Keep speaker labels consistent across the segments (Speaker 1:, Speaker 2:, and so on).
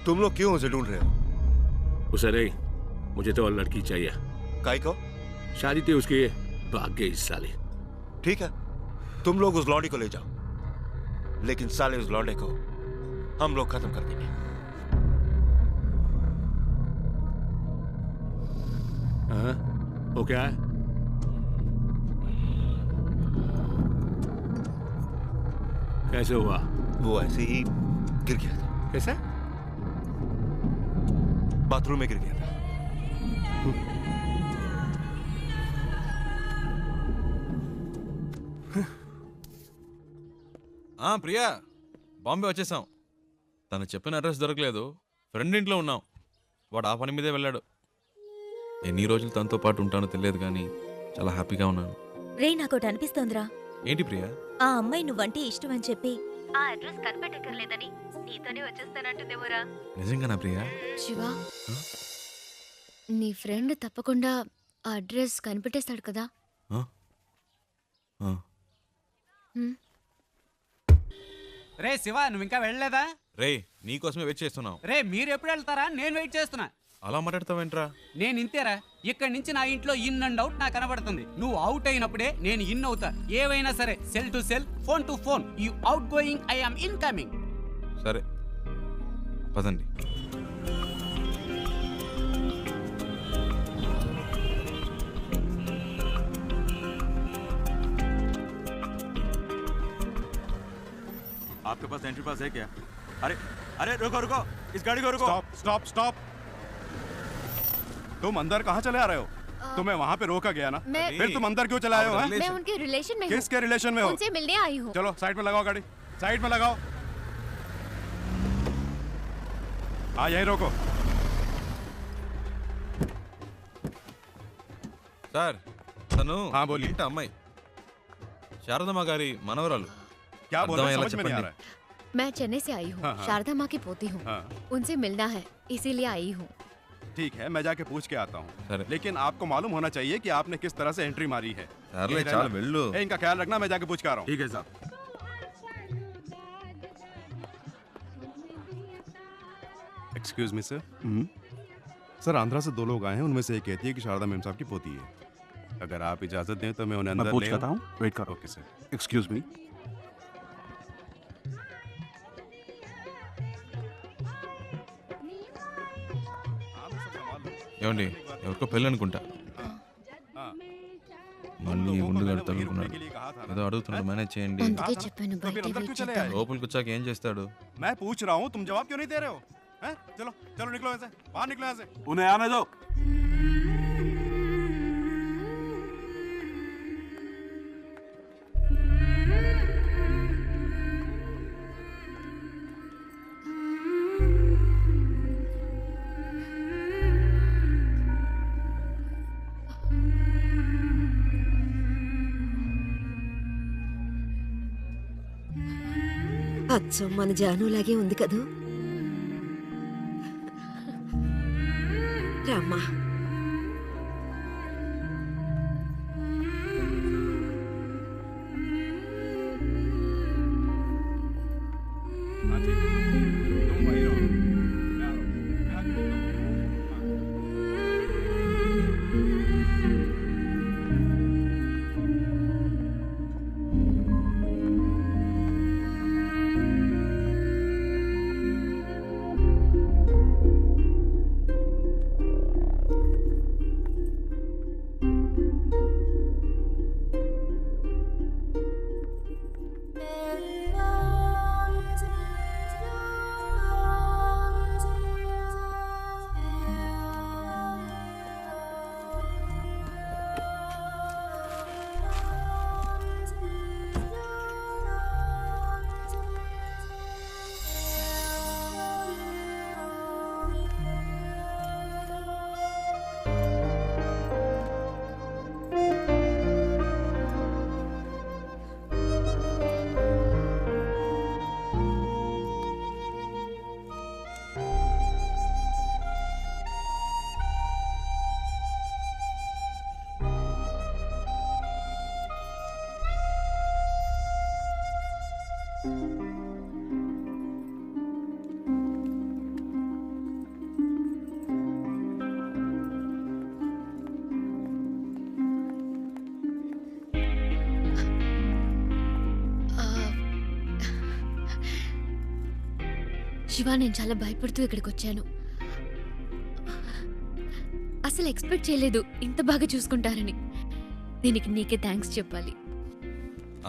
Speaker 1: तुम लोग क्यों उसे ढूंढ रहे हो?
Speaker 2: उसे नहीं, मुझे तो और लड़की चाहिए।
Speaker 1: काय को?
Speaker 2: शादी थी उसकी, भाग गई इस साली।
Speaker 1: ठीक है, तुम लोग उस लौंडी को ले जाओ, लेकिन साले उस लौंडे को हम लोग खत्म कर देंगे।
Speaker 2: हाँ? वो क्या है? कैसे हुआ?
Speaker 1: वो ऐसे ही गिर गया था।
Speaker 2: कैसे?
Speaker 1: बाथरूम में गिर गया था।
Speaker 3: ప్రియా, బాంబే వచ్చేసాం. తను చెప్పిన అడ్రస్ దొరకలేదు. ఫ్రెండ్ ఇంట్లో ఉన్నాం. వాడు ఆ పని మీదే వెళ్ళాడు. ఎన్ని రోజులు తనతో పాటు ఉంటానో తెలియదు కానీ చాలా హ్యాపీగా ఉన్నాను.
Speaker 4: రే, నాకోటి అనిపిస్తోందిరా.
Speaker 3: ఏంటి ప్రియా?
Speaker 4: ఆ అమ్మాయి నువ్వంటే ఇష్టం అని చెప్పి ఆ అడ్రస్ కనిపెట్టక్కర్లేదని నీతోనే వచ్చేస్తానంటుందేమోరా.
Speaker 3: నిజంగానా ప్రియా?
Speaker 5: శివ, నీ ఫ్రెండ్ తప్పకుండా ఆ అడ్రస్ కనిపెట్టేస్తాడు కదా?
Speaker 6: రే శివ, నువ్వు ఇంకా వెళ్ళలేదా?
Speaker 3: రే, నీకోసమే వెయిట్ చేస్తున్నావు.
Speaker 6: రే, మీరు ఎప్పుడు వెళ్తారా? నేను వెయిట్ చేస్తున్నా.
Speaker 3: అలా మాట్లాడతావేంట్రా?
Speaker 6: నేను ఇంతేరా. ఇక్కడి నుంచి నా ఇంట్లో ఇన్ అండ్ అవుట్ నాకు కనబడుతుంది. నువ్వు అవుట్ అయినప్పుడే నేను ఇన్ అవుతా. ఏవైనా సరే, cell to cell, phone to phone. You out going, I am incoming.
Speaker 3: సరే పదండి.
Speaker 7: आपके पास एंट्री पास है क्या? अरे अरे रुको रुको, इस गाड़ी को रुको।
Speaker 8: Stop stop stop. तुम अंदर कहाँ चले आ रहे हो? तुम्हें वहाँ पे रोका गया ना? फिर तुम अंदर क्यों चले आए हो?
Speaker 5: मैं उनके रिलेशन में हूँ।
Speaker 8: किसके रिलेशन में हो?
Speaker 5: उनसे मिलने आई हूँ।
Speaker 8: चलो साइड में लगाओ गाड़ी, साइड में लगाओ। हाँ यहीं रोको।
Speaker 3: సార్, తను
Speaker 8: हाँ बोलिए।
Speaker 3: ఇంటి అమ్మాయి, శారదమ్మ గారి మనవరాలు.
Speaker 8: क्या बोल रहे हो?
Speaker 3: అర్థమయ్యేలా
Speaker 8: समझ में नहीं आ
Speaker 3: చెప్పండి.
Speaker 8: रहा है।
Speaker 5: मैं चेन्नई से आई हूँ।
Speaker 8: हाँ, हाँ।
Speaker 5: शारदा माँ की पोती हूँ।
Speaker 8: हाँ।
Speaker 5: उनसे मिलना है, इसीलिए आई हूँ।
Speaker 8: ठीक है, मैं जाके पूछ के आता
Speaker 3: अरे।
Speaker 8: हूँ। लेकिन आपको मालूम होना चाहिए कि आपने किस तरह से एंट्री मारी है।
Speaker 3: సర్లే,
Speaker 8: यही
Speaker 3: చాలు
Speaker 8: रहना।
Speaker 3: వెళ్ళు.
Speaker 8: ए, इनका ख्याल रखना, मैं जाके पूछ के आ रहा हूँ।
Speaker 7: ठीक है साहब।
Speaker 8: Excuse me sir. Sir, Andhra से 2 लोग आए हैं, उनमें से एक कहती है कि शारदा मैम साहब की पोती है। अगर आप इजाजत दें तो मैं उन्हें अंदर
Speaker 7: मैं पूछ
Speaker 8: ले
Speaker 7: करता हूँ, वेट करो।
Speaker 8: Okay sir.
Speaker 7: Excuse me.
Speaker 3: ఏమండి, ఎవరికో పెళ్ళి అనుకుంటా. మళ్ళీ ఉండుగాడు తగులుకున్నాడు. ఏదో అడుగుతున్నాడు, మేనేజ్ చేయండి.
Speaker 5: అందుకే చెప్పాను బయట వెయిట్ చేద్దాం.
Speaker 3: లోపలికి వచ్చాక ఏం చేస్తాడు?
Speaker 8: मैं पूछ रहा हूँ, तुम जवाब क्यों नहीं दे रहे हो? हैं? चलो चलो निकलो यहाँ से, बाहर निकलो यहाँ से।
Speaker 7: उन्हें आने दो।
Speaker 9: అచ్చం మన జానులాగే ఉంది కదూ. రామ్మా.
Speaker 8: हाँ ठीक है, तुम वहीं रहो। मैं आ रहा हूँ। मैं आके मिलता हूँ।
Speaker 5: శివ, నేను చాలా భయపడుతూ ఇక్కడికి వచ్చాను. అసలు ఎక్స్పెక్ట్ చేయలేదు ఇంత బాగా చూసుకుంటారని. దీనికి నీకే థ్యాంక్స్ చెప్పాలి.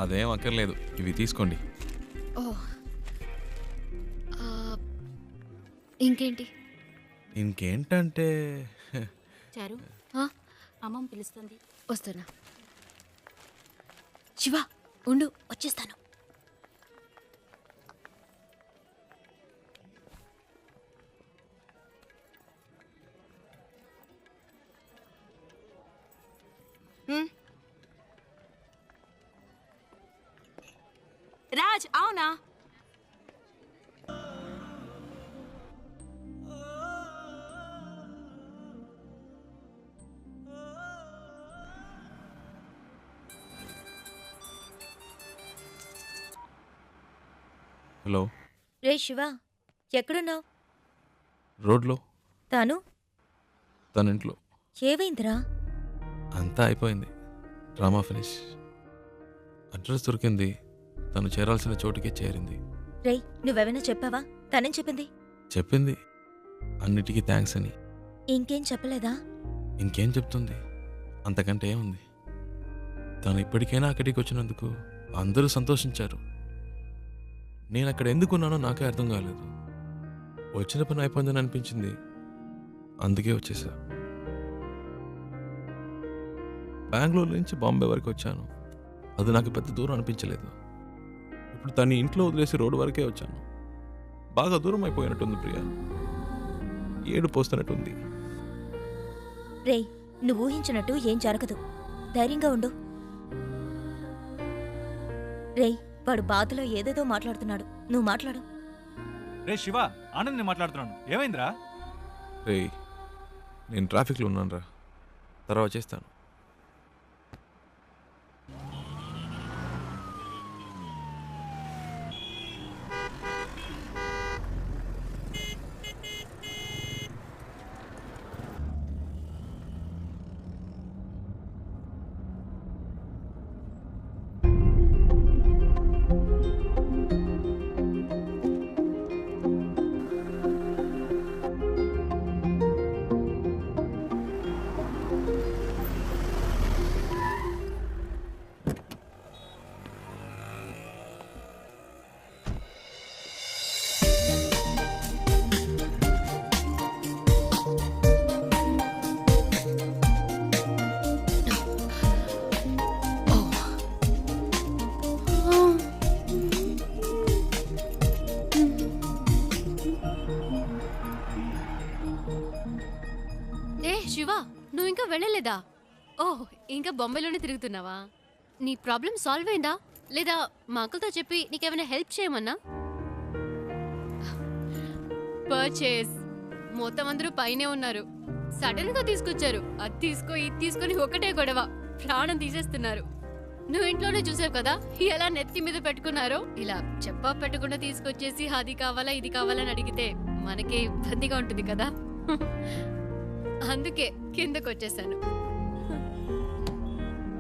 Speaker 3: అదేం అక్కర్లేదు, ఇవి తీసుకోండి.
Speaker 5: ఓ, ఇంకేంటి?
Speaker 3: ఇంకేంటంటే
Speaker 4: చారు, అమ్మమ్మ పిలుస్తుంది.
Speaker 5: వస్తున్నా. శివ ఉండు, వచ్చేస్తాను.
Speaker 4: రాజ్, అవునా?
Speaker 3: హలో.
Speaker 4: రే శివ, ఎక్కడున్నావు?
Speaker 3: రోడ్లో.
Speaker 4: తను
Speaker 3: తన ఇంట్లో.
Speaker 4: ఏవైందిరా?
Speaker 3: అంతా అయిపోయింది, డ్రామా ఫినిష్. అడ్రస్ దొరికింది, తను చేరాల్సిన చోటుకే చేరింది.
Speaker 4: రేయ్, నువ్వేమైనా చెప్పావా? తనేం చెప్పింది?
Speaker 3: చెప్పింది అన్నిటికీ థ్యాంక్స్ అని.
Speaker 4: ఇంకేం చెప్పలేదా?
Speaker 3: ఇంకేం చెప్తుంది, అంతకంటే ఏముంది. తను ఇప్పటికైనా అక్కడికి వచ్చినందుకు అందరూ సంతోషించారు. నేను అక్కడ ఎందుకున్నానో నాకే అర్థం కాలేదు. వచ్చిన పని అయిపోయిందని అనిపించింది, అందుకే వచ్చేసా. బెంగళూరు నుంచి బాంబే వరకు వచ్చాను, అది నాకు పెద్ద దూరం అనిపించలేదు. ఇప్పుడు తను ఇంట్లో వదిలేసి రోడ్డు వరకే వచ్చాను. బాగా దూరం అయిపోయినట్టుంది ప్రియా, ఏడు పోస్తున్నట్టుంది.
Speaker 4: రేయ్, నువ్వు ఊహించినట్టు ఏం జరగదు, ధైర్యంగా ఉండు. రేయ్, వాడు బాధలో ఏదేదో మాట్లాడుతున్నాడు, నువ్వు మాట్లాడు.
Speaker 10: రే శివ, ఆనంద్ నేను మాట్లాడుతున్నాను. ఏమైందిరా?
Speaker 3: రేయ్, నేను ట్రాఫిక్లో ఉన్నాను రా, తర్వాత చేస్తాను.
Speaker 5: శివ, నువ్వు ఇంకా వెళ్ళలేదా? ఓహ్, ఇంకా బొంబాయిలోనే తిరుగుతున్నావా? నీ ప్రాబ్లం సాల్వ్ అయిందా లేదా? మా అంకుల్తో చెప్పి నీకేమైనా హెల్ప్ చేయమన్నా? పర్చేస్ మొత్తం అందరూ పైనే ఉన్నారు, సడన్ గా తీసుకొచ్చారు. అది తీసుకో, ఇది తీసుకొని ఒకటే గొడవ, ప్రాణం తీసేస్తున్నారు. నువ్వు ఇంట్లోనే చూసావు కదా ఎలా నెత్తి మీద పెట్టుకున్నారో. ఇలా చెప్పా పెట్టకుండా తీసుకొచ్చేసి అది కావాలా ఇది కావాలని అడిగితే మనకే ఇబ్బందిగా ఉంటుంది కదా. అందుకే కిందకు వచ్చేసాను.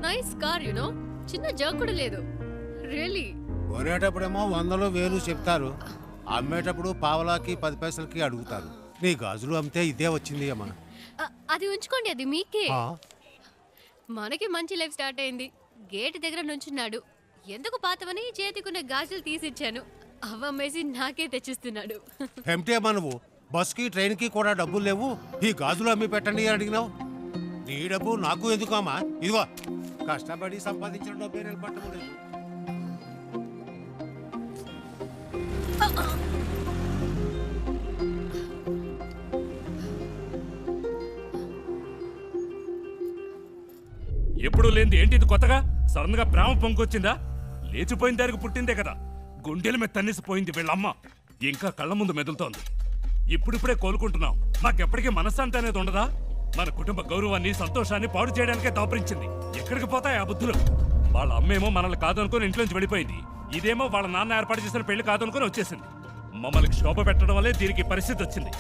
Speaker 5: నైస్ కార్, యునో, చిన్న జర్క్ కూడా లేదు. రియలీ.
Speaker 11: కొనేటప్పుడేమో 100 1000 చెప్తారు, అమ్మేటప్పుడు పావలాకి 10 పైసలకి అడుగుతారు. నీ గాజులు అమ్మితే ఇదే వచ్చింది అమ్మా.
Speaker 5: అది ఉంచుకోండి, అది మీకే. మనకి మంచి లైఫ్ స్టార్ట్ అయింది. గేట్ దగ్గర నుంచున్నాడు, ఎందుకు పాతవని చేతికున్న గాజులు తీసిచ్చాను. అవమ్మేసి నాకే తెచ్చిస్తున్నాడు.
Speaker 11: ఏమిటి అమ్మా నువ్వు? బస్కి ట్రైన్కి కూడా డబ్బులు లేవు, ఈ గాజులు అమ్మి పెట్టండి అని అడిగినావు. నీ డబ్బు నాకు ఎందుకమ్మా? ఇదిగో కష్టపడి సంపాదించిన డబ్బే నిలబట్టము లేదు.
Speaker 12: ఎప్పుడు లేనిది ఏంటి ఇది కొత్తగా? సడన్ గా ప్రేమ పొంగొచ్చిందా? లేచిపోయిన దానికి పుట్టిందే కదా, గుండెల మీద తన్నేసిపోయింది వీళ్ళమ్మ, ఇంకా కళ్ళ ముందు మెదులుతోంది. ఇప్పుడిప్పుడే కోలుకుంటున్నాం, మాకెప్పటికీ మనశ్శాంతి అనేది ఉండదా? మన కుటుంబ గౌరవాన్ని సంతోషాన్ని పాడు చేయడానికే దాపరించింది. ఎక్కడికి పోతాయి ఆ బుద్ధులు? వాళ్ళ అమ్మేమో మనల్ని కాదనుకుని ఇంట్లోంచి వెళ్ళిపోయింది, ఇదేమో వాళ్ళ నాన్న ఏర్పాటు చేసిన పెళ్లి కాదనుకుని వచ్చేసింది. మమ్మల్ని శోభ పెట్టడం వల్లే దీనికి పరిస్థితి వచ్చింది.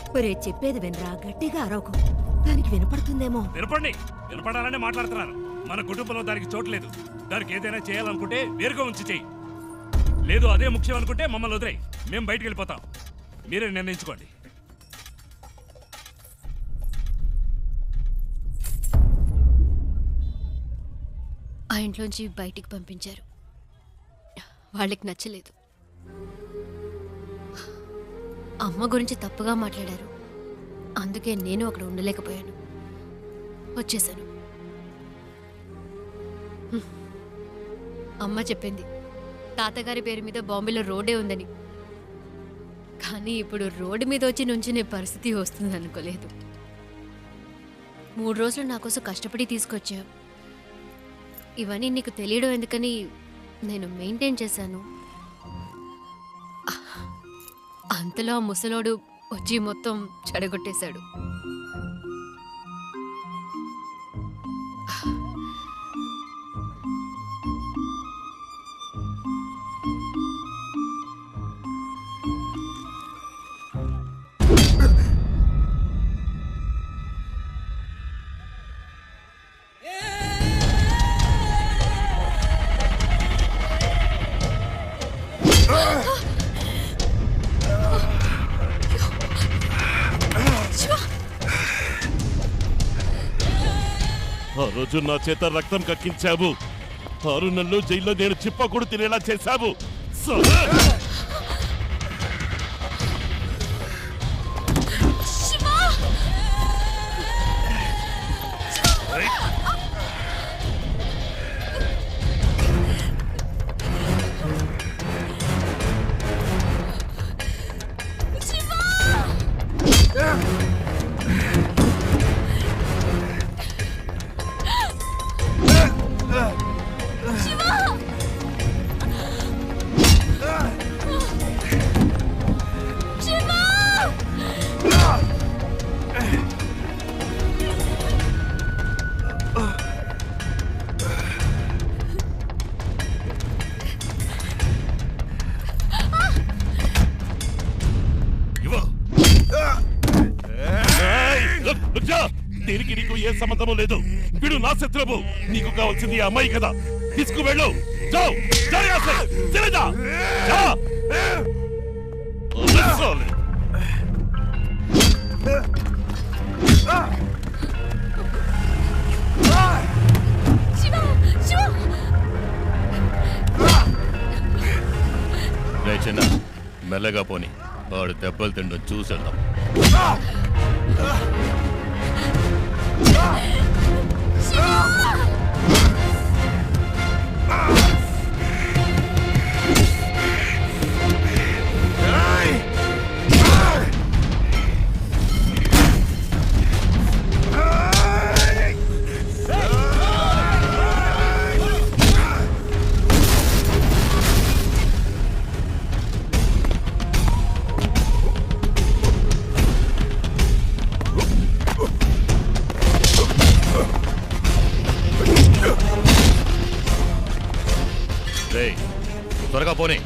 Speaker 9: చెప్పేది వినరా, గట్టిగా అరవకు, దానికి వినపడుతుందేమో.
Speaker 12: వినపండి, వినపడాలనే మాట్లాడుతున్నారు. మన కుటుంబంలో దానికి చోటు లేదు. దానికి ఏదైనా చేయాలనుకుంటే వేరుగా ఉంచి చెయ్యి, లేదు అదే ముఖ్యం అనుకుంటే మమ్మల్ని వదిలేయి, మేము బయటికి వెళ్ళిపోతాం. మీరే నిర్ణయించుకోండి.
Speaker 5: ఆ ఇంట్లోంచి బయటికి పంపించారు. వాళ్ళకి నచ్చలేదు. అమ్మ గురించి తప్పుగా మాట్లాడారు. అందుకే నేను అక్కడ ఉండలేకపోయాను, వచ్చేసాను. అమ్మ చెప్పింది తాతగారి పేరు మీద బాంబేలో రోడ్డే ఉందని. కానీ ఇప్పుడు రోడ్డు మీద వచ్చి నుంచునే పరిస్థితి వస్తుంది అనుకోలేదు. 3 రోజులు నా కోసం కష్టపడి తీసుకొచ్చా. ఇవన్నీ నీకు తెలియడం ఎందుకని నేను మెయింటైన్ చేశాను. అంతలో ఆ ముసలోడు వచ్చి మొత్తం చెడగొట్టేశాడు.
Speaker 13: ఆ రోజు నా చేత రక్తం కక్కించావు. 6 నెలలు జైల్లో నేను చిప్పకూడు తినేలా చేశావు. దీనికి నీకు ఏ సంబంధము లేదు. వీడు నా శత్రువు. నీకు కావాల్సింది అమ్మాయి కదా, తీసుకువెళ్ళు. చిన్న మెల్లగా పోని, వాడు దెబ్బలు తిండు చూసేద్దాం. త్వరగా పోనీ.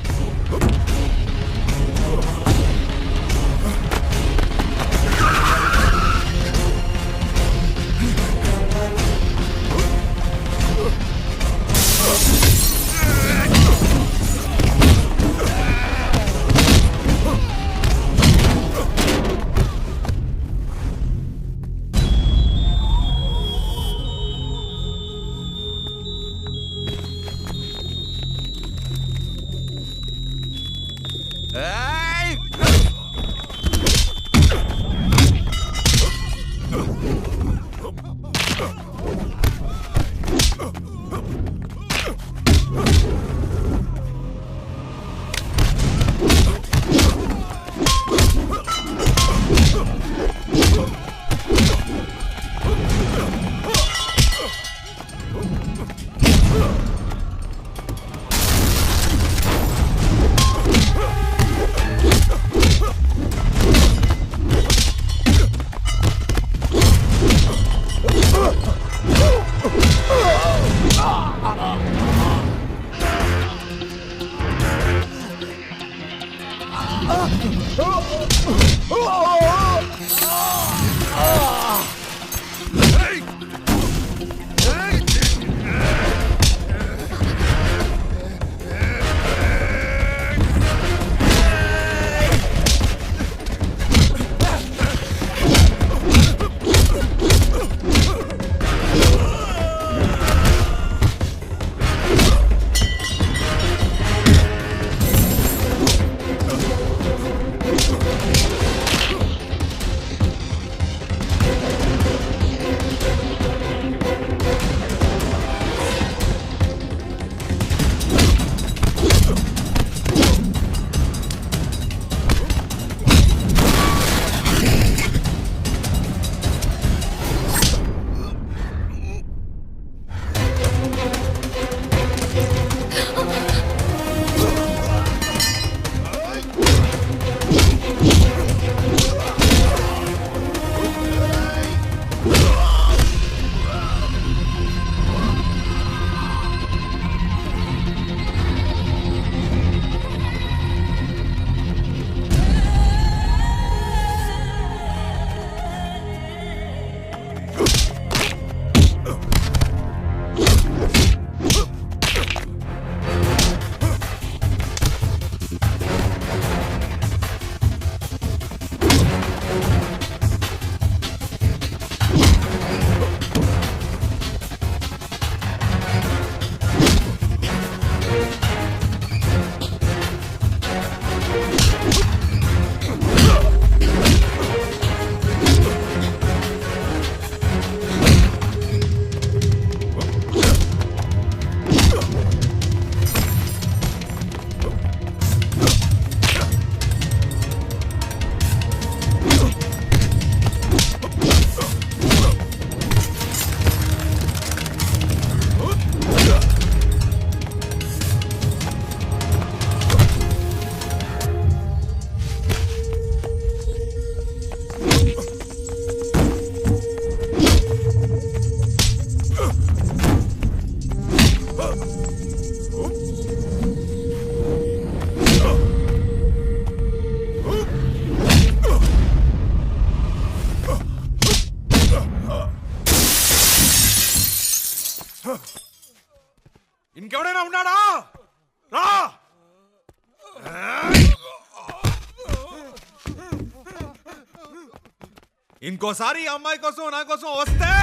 Speaker 1: ఇంకోసారి ఈ అమ్మాయి కోసం నా కోసం వస్తే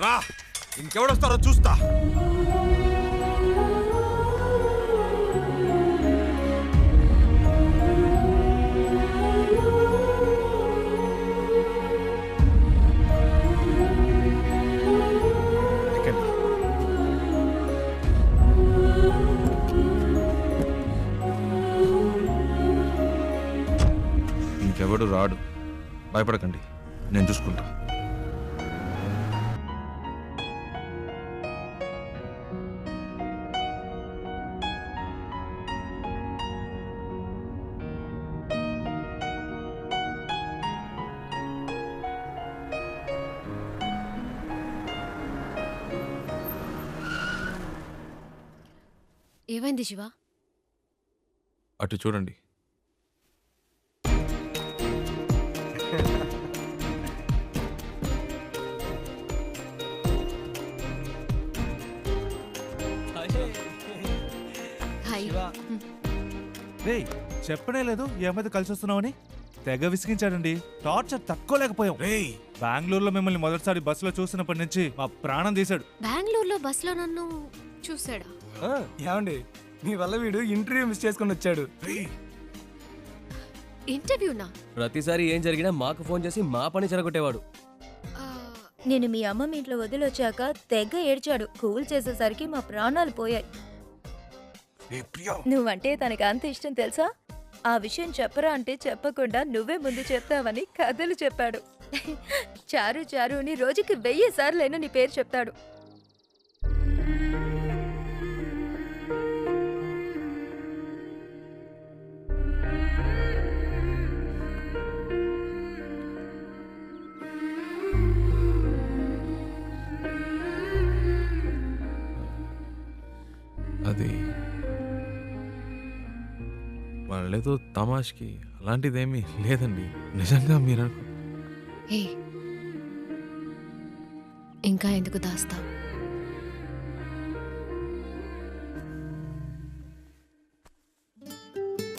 Speaker 1: రా, ఇంకెవడొస్తారో చూస్తా.
Speaker 3: ఇంకెవడు రాడు, భయపడకండి, నేను చూసుకుంటా.
Speaker 5: ఏమైంది శివ?
Speaker 3: అటు చూడండి.
Speaker 10: రే, చెప్పనే లేదు ఈ అమ్మాయితో కలిసి వస్తున్నామని. తెగ విసిగించాడండి. టార్చర్ తక్కువలేకపోయాం. బెంగళూరులో మిమ్మల్ని మొదటిసారి బస్సులో చూసినప్పటి నుంచి మా ప్రాణం తీశాడు.
Speaker 5: బెంగళూరులో బస్సులో నన్ను చూసాడా?
Speaker 14: ఏమండి, మీ వల్ల వీడు ఇంటర్వ్యూ మిస్ చేసుకుని వచ్చాడు.
Speaker 5: ఇంటర్వ్యూనా?
Speaker 15: ప్రతిసారి ఏం జరిగినా మాకు ఫోన్ చేసి మా పని చెరగొట్టేవాడు.
Speaker 4: నేను మీ అమ్మమ్మ ఇంట్లో వదిలొచ్చాక తెగ ఏడ్చాడు. కూల్ చేసేసరికి మా ప్రాణాలు పోయాయి. నువ్వంటే తనకి అంత ఇష్టం తెలుసా? ఆ విషయం చెప్పరా అంటే చెప్పకుండా నువ్వే ముందు చెప్తావని కథలు చెప్పాడు. చారు చారు అని రోజుకి 1000 సార్లైనా నీ పేరు చెప్తాడు.
Speaker 3: అది వాళ్ళేదో తమాష్కి, అలాంటిదేమీ లేదండి. నిజంగా మీరు
Speaker 5: ఇంకా ఎందుకు దాస్తావు?